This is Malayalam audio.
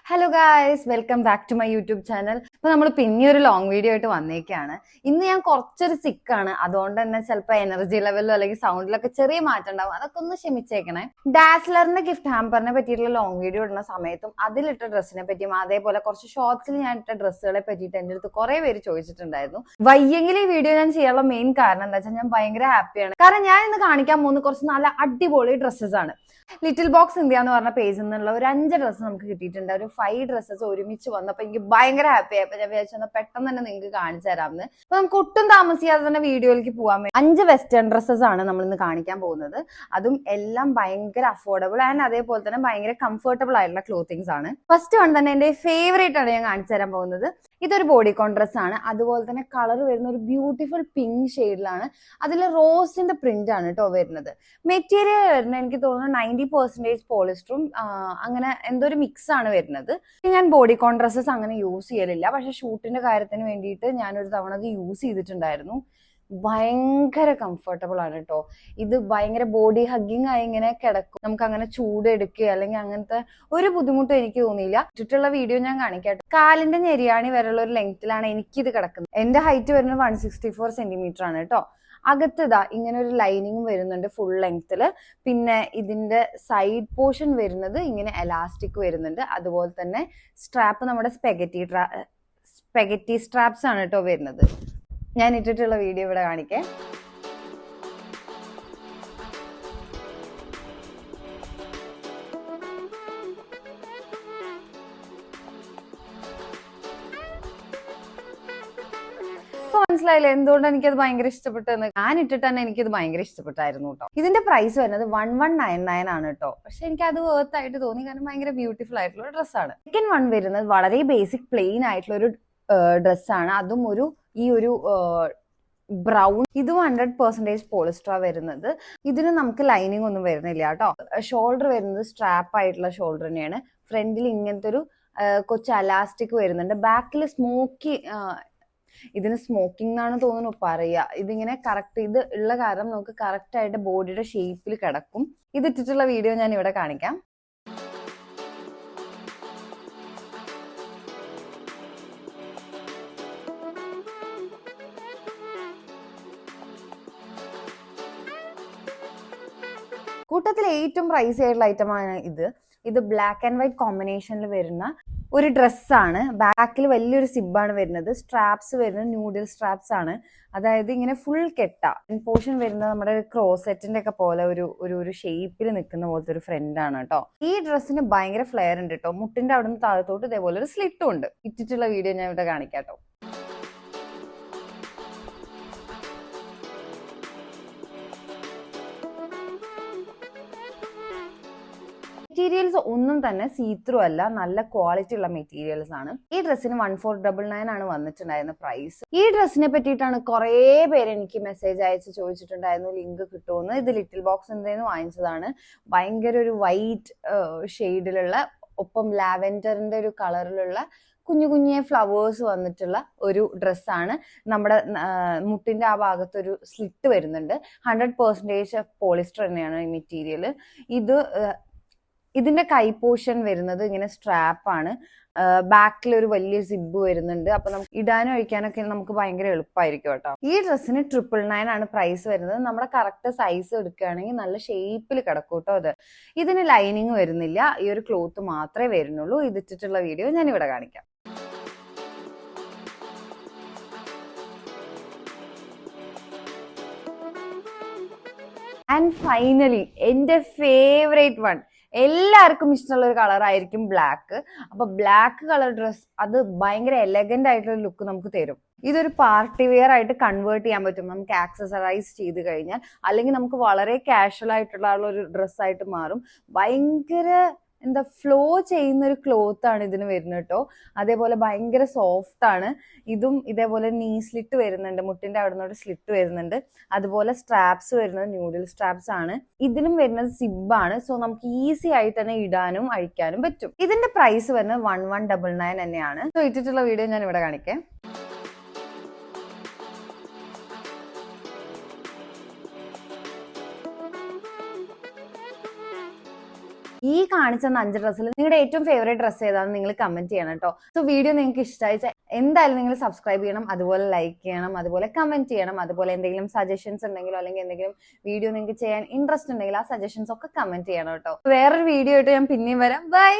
Hello guys, welcome back to my YouTube channel. അപ്പൊ നമ്മൾ പിന്നെ ഒരു ലോങ് വീഡിയോ ആയിട്ട് വന്നേക്കാണ്. ഇന്ന് ഞാൻ കുറച്ചൊരു സിക്കാണ്, അതുകൊണ്ട് തന്നെ ചിലപ്പോൾ എനർജി ലെവലിലോ അല്ലെങ്കിൽ സൗണ്ടിലൊക്കെ ചെറിയ മാറ്റം ഉണ്ടാവും. അതൊക്കെ ഒന്ന് ക്ഷമിച്ചേക്കണേ. ഡാസ്ലറിന്റെ ഗിഫ്റ്റ് ഹാമ്പറിനെ പറ്റിയിട്ടുള്ള ലോങ് വീഡിയോ ഇടുന്ന സമയത്തും അതിലിട്ട ഡ്രസ്സിനെ പറ്റിയും അതേപോലെ കുറച്ച് ഷോർട്സിൽ ഞാൻ ഇട്ട ഡ്രസ്സുകളെ പറ്റിയിട്ട് എൻ്റെ അടുത്ത് കുറെ പേര് ചോദിച്ചിട്ടുണ്ടായിരുന്നു. വയ്യെങ്കിൽ ഈ വീഡിയോ ഞാൻ ചെയ്യാനുള്ള മെയിൻ കാരണം എന്താ വെച്ചാൽ ഞാൻ ഭയങ്കര ഹാപ്പിയാണ്. കാരണം ഞാൻ ഇന്ന് കാണിക്കാൻ പോകുന്ന കുറച്ച് നല്ല അടിപൊളി ഡ്രസ്സസ് ആണ്. ലിറ്റിൽ ബോക്സ് ഇന്ത്യ എന്ന് പറഞ്ഞ പേജിൽ നിന്നുള്ള ഒരു 5 ഡ്രസ്സ് നമുക്ക് കിട്ടിയിട്ടുണ്ട്. ഒരു 5 ഡ്രസ്സസ് ഒരുമിച്ച് വന്നപ്പോൾ എനിക്ക് ഭയങ്കര ഹാപ്പി ആയപ്പോൾ ഞാൻ വിചാരിച്ചു പെട്ടെന്ന് തന്നെ നിങ്ങൾക്ക് കാണിച്ചു തരാമെന്ന്. അപ്പൊ നമുക്ക് ഒട്ടും താമസിയാതെ തന്നെ വീഡിയോയിലേക്ക് പോകാൻ വേണ്ടി 5 വെസ്റ്റേൺ ഡ്രസ്സസ് ആണ് നമ്മൾ ഇന്ന് കാണിക്കാൻ പോകുന്നത്. അതും എല്ലാം ഭയങ്കര അഫോർഡബിൾ ആൻഡ് അതേപോലെ തന്നെ ഭയങ്കര കംഫർട്ടബിൾ ആയിട്ടുള്ള ക്ലോത്തിങ്സ് ആണ്. ഫസ്റ്റ് വൺ തന്നെ എന്റെ ഫേവറേറ്റ് ആണ് ഞാൻ കാണിച്ചു തരാൻ പോകുന്നത്. ഇതൊരു ബോഡിക്കോൺ ഡ്രസ് ആണ്. അതുപോലെ തന്നെ കളർ വരുന്ന ഒരു ബ്യൂട്ടിഫുൾ പിങ്ക് ഷെയ്ഡിലാണ്. അതിൽ റോസിന്റെ പ്രിന്റ് ആണ് കേട്ടോ വരുന്നത്. മെറ്റീരിയൽ വരുന്നത് എനിക്ക് തോന്നുന്നു 90% പോളിസ്റ്ററും അങ്ങനെ എന്തോ ഒരു മിക്സ് ആണ് വരുന്നത്. ഞാൻ ബോഡിക്കോൺ ഡ്രസ്സസ് അങ്ങനെ യൂസ് ചെയ്യലില്ല, പക്ഷെ ഷൂട്ടിന്റെ കാര്യത്തിന് വേണ്ടിയിട്ട് ഞാൻ ഒരു തവണ അത് യൂസ് ചെയ്തിട്ടുണ്ടായിരുന്നു. ഭയങ്കര കംഫർട്ടബിൾ ആണ് കേട്ടോ. ഇത് ഭയങ്കര ബോഡി ഹഗ്ഗിങ് ആയി ഇങ്ങനെ കിടക്കും. നമുക്ക് അങ്ങനെ ചൂട് എടുക്കുക അല്ലെങ്കിൽ അങ്ങനത്തെ ഒരു ബുദ്ധിമുട്ടും എനിക്ക് തോന്നിയില്ല. ചുറ്റുള്ള വീഡിയോ ഞാൻ കാണിക്കട്ടെ. കാലിന്റെ ഞെരിയാണി വരെയുള്ള ഒരു ലെങ്ത്തിലാണ് എനിക്കിത് കിടക്കുന്നത്. എന്റെ ഹൈറ്റ് വരുന്നത് 164 സെന്റിമീറ്റർ ആണ് കേട്ടോ. അകത്ത് ഇതാ ഇങ്ങനെ ഒരു ലൈനിങ്ങും വരുന്നുണ്ട് ഫുൾ ലെങ്ത്തില്. പിന്നെ ഇതിന്റെ സൈഡ് പോർഷൻ വരുന്നത് ഇങ്ങനെ എലാസ്റ്റിക് വരുന്നുണ്ട്. അതുപോലെ തന്നെ സ്ട്രാപ്പ് നമ്മുടെ സ്പെഗറ്റി സ്ട്രാപ്സ് ആണ് കേട്ടോ വരുന്നത്. ഞാൻ ഇട്ടിട്ടുള്ള വീഡിയോ ഇവിടെ കാണിക്കേ. മനസ്സിലായില്ലേ എന്തുകൊണ്ട് എനിക്കത് ഭയങ്കര ഇഷ്ടപ്പെട്ടെന്ന്? ഞാൻ ഇട്ടിട്ട് തന്നെ എനിക്കത് ഭയങ്കര ഇഷ്ടപ്പെട്ടായിരുന്നു കേട്ടോ. ഇതിന്റെ പ്രൈസ് വരുന്നത് 1199 ആണ് കേട്ടോ. പക്ഷെ എനിക്ക് അത് വർത്ത് ആയിട്ട് തോന്നി, കാരണം ഭയങ്കര ബ്യൂട്ടിഫുൾ ആയിട്ടുള്ള ഡ്രസ്സാണ്. സെക്കൻഡ് വൺ വരുന്നത് വളരെ ബേസിക് പ്ലെയിൻ ആയിട്ടുള്ള ഒരു ഡ്രസ്സാണ്. അതും ഈ ഒരു ബ്രൗൺ. ഇതും 100% പോളിസ്റ്റർ വരുന്നത്. ഇതിന് നമുക്ക് ലൈനിങ് ഒന്നും വരുന്നില്ല കേട്ടോ. ഷോൾഡർ വരുന്നത് സ്ട്രാപ്പ് ആയിട്ടുള്ള ഷോൾഡർ തന്നെയാണ്. ഫ്രണ്ടിൽ ഇങ്ങനത്തെ ഒരു കൊച്ചു അലാസ്റ്റിക് വരുന്നുണ്ട്. ബാക്കിൽ ഇതിന് സ്മോക്കിംഗ് എന്നാണ് തോന്നുന്നു പറയുക. ഇതിങ്ങനെ കറക്റ്റ് ഇത് ഉള്ള കാരണം നമുക്ക് കറക്റ്റ് ആയിട്ട് ബോഡിയുടെ ഷേപ്പിൽ കിടക്കും. ഇതിട്ടിട്ടുള്ള വീഡിയോ ഞാൻ ഇവിടെ കാണിക്കാം. കൂട്ടത്തിൽ ഏറ്റവും പ്രൈസി ആയിട്ടുള്ള ഐറ്റമാണ് ഇത് ബ്ലാക്ക് ആൻഡ് വൈറ്റ് കോമ്പിനേഷനിൽ വരുന്ന ഒരു ഡ്രസ്സാണ്. ബാക്കിൽ വലിയൊരു സിബാണ് വരുന്നത്. സ്ട്രാപ്സ് വരുന്നത് ന്യൂഡിൽ സ്ട്രാപ്സ് ആണ്. അതായത് ഇങ്ങനെ ഫുൾ കെട്ട പോർഷൻ വരുന്നത് നമ്മുടെ ക്രോസെറ്റിന്റെ ഒക്കെ പോലെ ഒരു ഷേപ്പിൽ നിൽക്കുന്ന പോലത്തെ ഒരു ഫ്രണ്ട് ആണ് കേട്ടോ. ഈ ഡ്രസ്സിന് ഭയങ്കര ഫ്ലെയർ ഉണ്ട് കേട്ടോ. മുട്ടിന്റെ അവിടെ നിന്ന് താഴത്തോട്ട് ഇതേപോലെ ഒരു സ്ലിറ്റും ഉണ്ട്. ഇട്ടിട്ടുള്ള വീഡിയോ ഞാൻ ഇവിടെ കാണിക്കാം കേട്ടോ. മെറ്റീരിയൽസ് ഒന്നും തന്നെ സീത്രൂ അല്ല, നല്ല ക്വാളിറ്റി ഉള്ള മെറ്റീരിയൽസ് ആണ്. ഈ ഡ്രസ്സിന് 1499 ആണ് വന്നിട്ടുണ്ടായിരുന്ന പ്രൈസ്. ഈ ഡ്രസ്സിനെ പറ്റിയിട്ടാണ് കുറെ പേര് എനിക്ക് മെസ്സേജ് അയച്ച് ചോദിച്ചിട്ടുണ്ടായിരുന്നു ലിങ്ക് കിട്ടുമെന്ന്. ഇത് ലിറ്റിൽ ബോക്സ് എന്തേന്ന് വാങ്ങിച്ചതാണ്. ഭയങ്കര ഒരു വൈറ്റ് ഷെയ്ഡിലുള്ള ഒപ്പം ലാവെൻഡറിന്റെ ഒരു കളറിലുള്ള കുഞ്ഞു കുഞ്ഞു ഫ്ലവേഴ്സ് വന്നിട്ടുള്ള ഒരു ഡ്രസ്സാണ്. നമ്മുടെ മുട്ടിന്റെ ആ ഭാഗത്തൊരു സ്ലിറ്റ് വരുന്നുണ്ട്. 100% പോളിസ്റ്റർ തന്നെയാണ് ഈ മെറ്റീരിയൽ. ഇതിന്റെ കൈ പോർഷൻ വരുന്നത് ഇങ്ങനെ സ്ട്രാപ്പ് ആണ്. ബാക്കിൽ ഒരു വലിയ സിബ് വരുന്നുണ്ട്. അപ്പൊ നമുക്ക് ഇടാനും അഴിക്കാനൊക്കെ നമുക്ക് ഭയങ്കര എളുപ്പമായിരിക്കും കേട്ടോ. ഈ ഡ്രസ്സിന് 999 ആണ് പ്രൈസ് വരുന്നത്. നമ്മുടെ കറക്റ്റ് സൈസ് എടുക്കുകയാണെങ്കിൽ നല്ല ഷേപ്പിൽ കിടക്കും കേട്ടോ. ഇതിന് ലൈനിങ് വരുന്നില്ല, ഈ ഒരു ക്ലോത്ത് മാത്രമേ വരുന്നുള്ളൂ. ഇതിട്ടിട്ടുള്ള വീഡിയോ ഞാൻ ഇവിടെ കാണിക്കാം. ആൻഡ് ഫൈനലി എന്റെ ഫേവറേറ്റ് വൺ, എല്ലാവർക്കും ഇഷ്ടമുള്ള ഒരു കളർ ആയിരിക്കും ബ്ലാക്ക്. അപ്പൊ ബ്ലാക്ക് കളർ ഡ്രസ് അത് ഭയങ്കര എലഗന്റ് ആയിട്ടുള്ള ലുക്ക് നമുക്ക് തരും. ഇതൊരു പാർട്ടി വെയർ ആയിട്ട് കൺവേർട്ട് ചെയ്യാൻ പറ്റും നമുക്ക് ആക്സസറൈസ് ചെയ്ത് കഴിഞ്ഞാൽ. അല്ലെങ്കിൽ നമുക്ക് വളരെ കാഷ്വൽ ആയിട്ടുള്ള ഒരു ഡ്രസ്സായിട്ട് മാറും. ഭയങ്കര ഫ്ലോ ചെയ്യുന്ന ഒരു ക്ലോത്ത് ആണ് ഇതിന് വരുന്നത് കേട്ടോ. അതേപോലെ ഭയങ്കര സോഫ്റ്റ് ആണ്. ഇതും ഇതേപോലെ നീ സ്ലിറ്റ് വരുന്നുണ്ട്, മുട്ടിന്റെ അവിടെ നിന്ന് സ്ലിറ്റ് വരുന്നുണ്ട്. അതുപോലെ സ്ട്രാപ്സ് വരുന്നത് ന്യൂഡിൽ സ്ട്രാപ്സ് ആണ്. ഇതിലും വരുന്നത് സിബാണ്. സോ നമുക്ക് ഈസി ആയിട്ട് തന്നെ ഇടാനും അഴിക്കാനും പറ്റും. ഇതിന്റെ പ്രൈസ് വരുന്നത് 1199 തന്നെയാണ്. സോ ഇട്ടിട്ടുള്ള വീഡിയോ ഞാൻ ഇവിടെ കാണിക്കാം. ഈ കാണിച്ച 5 ഡ്രസ്സിൽ നിങ്ങളുടെ ഏറ്റവും ഫേവറേറ്റ് ഡ്രസ്സ് ഏതാണെന്ന് നിങ്ങൾ കമന്റ് ചെയ്യണം കേട്ടോ. സോ വീഡിയോ നിങ്ങൾക്ക് ഇഷ്ടമായി എന്തായാലും നിങ്ങൾ സബ്സ്ക്രൈബ് ചെയ്യണം, അതുപോലെ ലൈക്ക് ചെയ്യണം, അതുപോലെ കമന്റ് ചെയ്യണം. അതുപോലെ എന്തെങ്കിലും സജഷൻസ് ഉണ്ടെങ്കിലോ അല്ലെങ്കിൽ എന്തെങ്കിലും വീഡിയോ നിങ്ങൾക്ക് ചെയ്യാൻ ഇൻട്രസ്റ്റ് ഉണ്ടെങ്കിൽ ആ സജഷൻസ് ഒക്കെ കമന്റ് ചെയ്യണം കേട്ടോ. വേറൊരു വീഡിയോ ആയിട്ട് ഞാൻ പിന്നെയും വരാം. ബൈ.